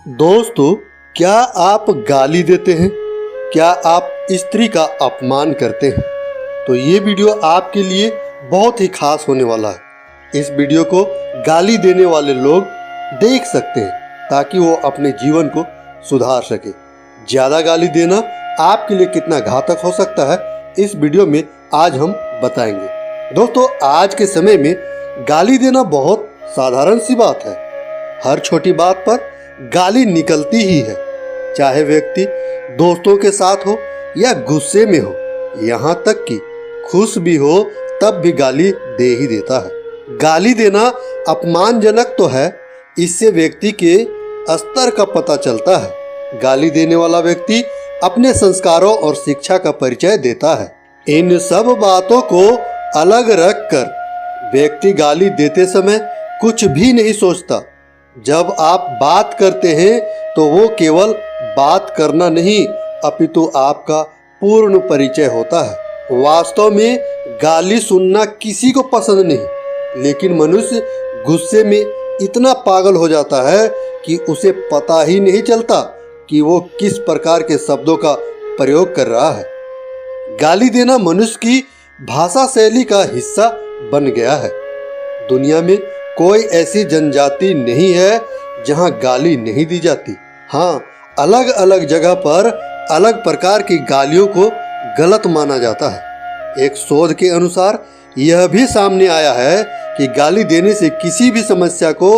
दोस्तों, क्या आप गाली देते हैं? क्या आप स्त्री का अपमान करते हैं? तो ये वीडियो आपके लिए बहुत ही खास होने वाला है। इस वीडियो को गाली देने वाले लोग देख सकते हैं ताकि वो अपने जीवन को सुधार सके। ज़्यादा गाली देना आपके लिए कितना घातक हो सकता है, इस वीडियो में आज हम बताएंगे। दोस्तों, आज के समय में गाली देना बहुत साधारण सी बात है। हर छोटी बात पर गाली निकलती ही है, चाहे व्यक्ति दोस्तों के साथ हो या गुस्से में हो, यहाँ तक कि खुश भी हो तब भी गाली दे ही देता है। गाली देना अपमानजनक तो है, इससे व्यक्ति के स्तर का पता चलता है। गाली देने वाला व्यक्ति अपने संस्कारों और शिक्षा का परिचय देता है। इन सब बातों को अलग रखकर व्यक्ति गाली देते समय कुछ भी नहीं सोचता। जब आप बात करते हैं तो वो केवल बात करना नहीं, अपितु आपका पूर्ण परिचय होता है। वास्तव में गाली सुनना किसी को पसंद नहीं, लेकिन मनुष्य गुस्से में इतना पागल हो जाता है कि उसे पता ही नहीं चलता कि वो किस प्रकार के शब्दों का प्रयोग कर रहा है। गाली देना मनुष्य की भाषा शैली का हिस्सा बन गया है। दुनिया में कोई ऐसी जनजाति नहीं है जहां गाली नहीं दी जाती। हाँ, अलग अलग जगह पर अलग प्रकार की गालियों को गलत माना जाता है। एक शोध के अनुसार यह भी सामने आया है कि गाली देने से किसी भी समस्या को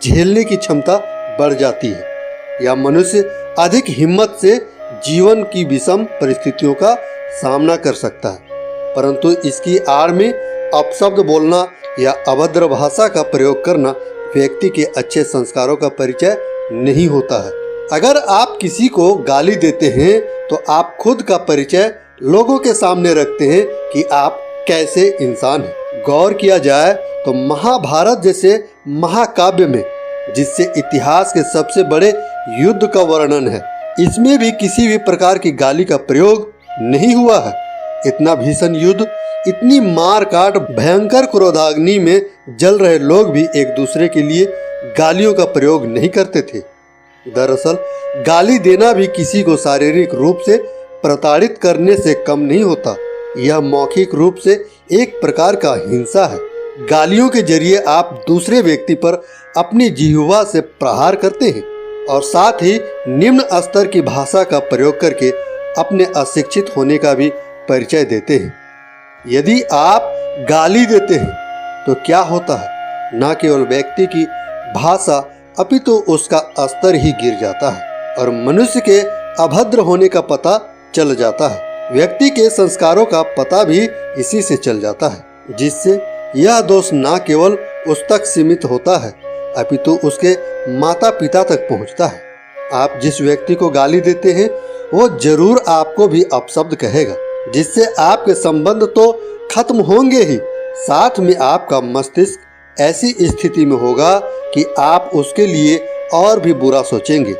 झेलने की क्षमता बढ़ जाती है या मनुष्य अधिक हिम्मत से जीवन की विषम परिस्थितियों का सामना कर सकता है। परंतु इसकी आड़ में अपशब्द बोलना या अभद्र भाषा का प्रयोग करना व्यक्ति के अच्छे संस्कारों का परिचय नहीं होता है। अगर आप किसी को गाली देते हैं तो आप खुद का परिचय लोगों के सामने रखते हैं कि आप कैसे इंसान हैं। गौर किया जाए तो महाभारत जैसे महाकाव्य में, जिससे इतिहास के सबसे बड़े युद्ध का वर्णन है, इसमें भी किसी भी प्रकार की गाली का प्रयोग नहीं हुआ है। इतना भीषण युद्ध, इतनी मार काट, भयंकर क्रोधाग्नि में जल रहे लोग भी एक दूसरे के लिए गालियों का प्रयोग नहीं करते थे। दरअसल गाली देना भी किसी को शारीरिक रूप से प्रताड़ित करने से कम नहीं होता। यह मौखिक रूप से एक प्रकार का हिंसा है। गालियों के जरिए आप दूसरे व्यक्ति पर अपनी जिह्वा से प्रहार करते हैं और साथ ही निम्न स्तर की भाषा का प्रयोग करके अपने अशिक्षित होने का भी परिचय देते हैं। यदि आप गाली देते हैं तो क्या होता है, न केवल व्यक्ति की भाषा अपितु उसका स्तर ही गिर जाता है और मनुष्य के अभद्र होने का पता चल जाता है। व्यक्ति के संस्कारों का पता भी इसी से चल जाता है, जिससे यह दोष न केवल उस तक सीमित होता है अपितु उसके माता पिता तक पहुंचता है। आप जिस व्यक्ति को गाली देते हैं वो जरूर आपको भी अपशब्द कहेगा, जिससे आपके संबंध तो खत्म होंगे ही, साथ में आपका मस्तिष्क ऐसी स्थिति में होगा कि आप उसके लिए और भी बुरा सोचेंगे।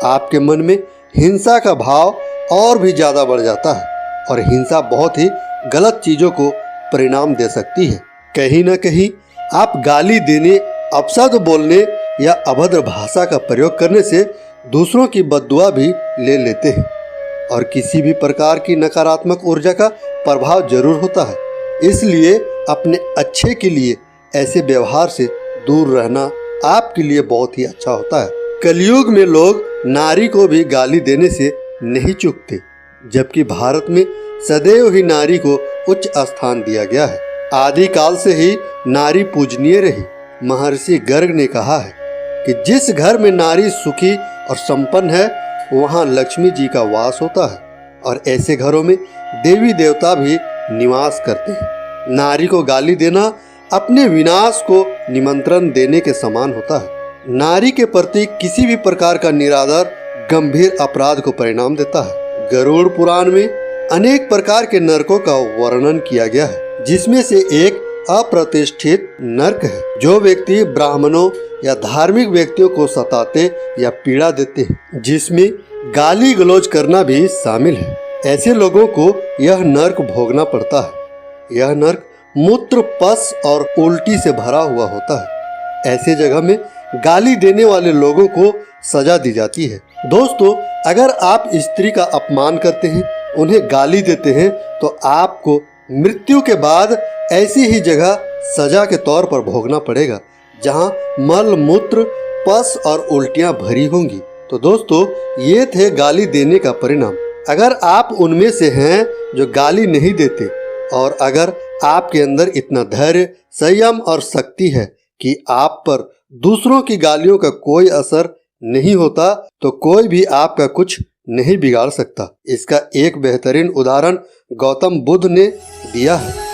आपके मन में हिंसा का भाव और भी ज़्यादा बढ़ जाता है और हिंसा बहुत ही गलत चीज़ों को परिणाम दे सकती है। कहीं न कहीं आप गाली देने, अपशब्द बोलने या अभद्र भाषा का प्रयोग करने से दूसरों की बद्दुआ भी ले लेते हैं और किसी भी प्रकार की नकारात्मक ऊर्जा का प्रभाव जरूर होता है। इसलिए अपने अच्छे के लिए ऐसे व्यवहार से दूर रहना आपके लिए बहुत ही अच्छा होता है। कलयुग में लोग नारी को भी गाली देने से नहीं चूकते, जबकि भारत में सदैव ही नारी को उच्च स्थान दिया गया है। आदिकाल से ही नारी पूजनीय रही। महर्षि गर्ग ने कहा है कि जिस घर में नारी सुखी और संपन्न है वहाँ लक्ष्मी जी का वास होता है और ऐसे घरों में देवी देवता भी निवास करते हैं। नारी को गाली देना अपने विनाश को निमंत्रण देने के समान होता है। नारी के प्रति किसी भी प्रकार का निरादर गंभीर अपराध को परिणाम देता है। गरुड़ पुराण में अनेक प्रकार के नरकों का वर्णन किया गया है, जिसमें से एक अप्रतिष्ठित नरक है, जो व्यक्ति ब्राह्मणों या धार्मिक व्यक्तियों को सताते या पीड़ा देते हैं, जिसमें गाली गलौज करना भी शामिल है। ऐसे लोगों को यह नरक भोगना पड़ता है। यह नरक मूत्र, पस और उल्टी से भरा हुआ होता है। ऐसे जगह में गाली देने वाले लोगों को सजा दी जाती है। दोस्तों, अगर आप स्त्री का अपमान करते हैं, उन्हें गाली देते हैं, तो आपको मृत्यु के बाद ऐसी ही जगह सजा के तौर पर भोगना पड़ेगा जहां मल मूत्र पस और उल्टियां भरी होंगी। तो दोस्तों, ये थे गाली देने का परिणाम। अगर आप उनमें से हैं जो गाली नहीं देते और अगर आपके अंदर इतना धैर्य, संयम और शक्ति है कि आप पर दूसरों की गालियों का कोई असर नहीं होता, तो कोई भी आपका कुछ नहीं बिगाड़ सकता। इसका एक बेहतरीन उदाहरण गौतम बुद्ध ने दिया है।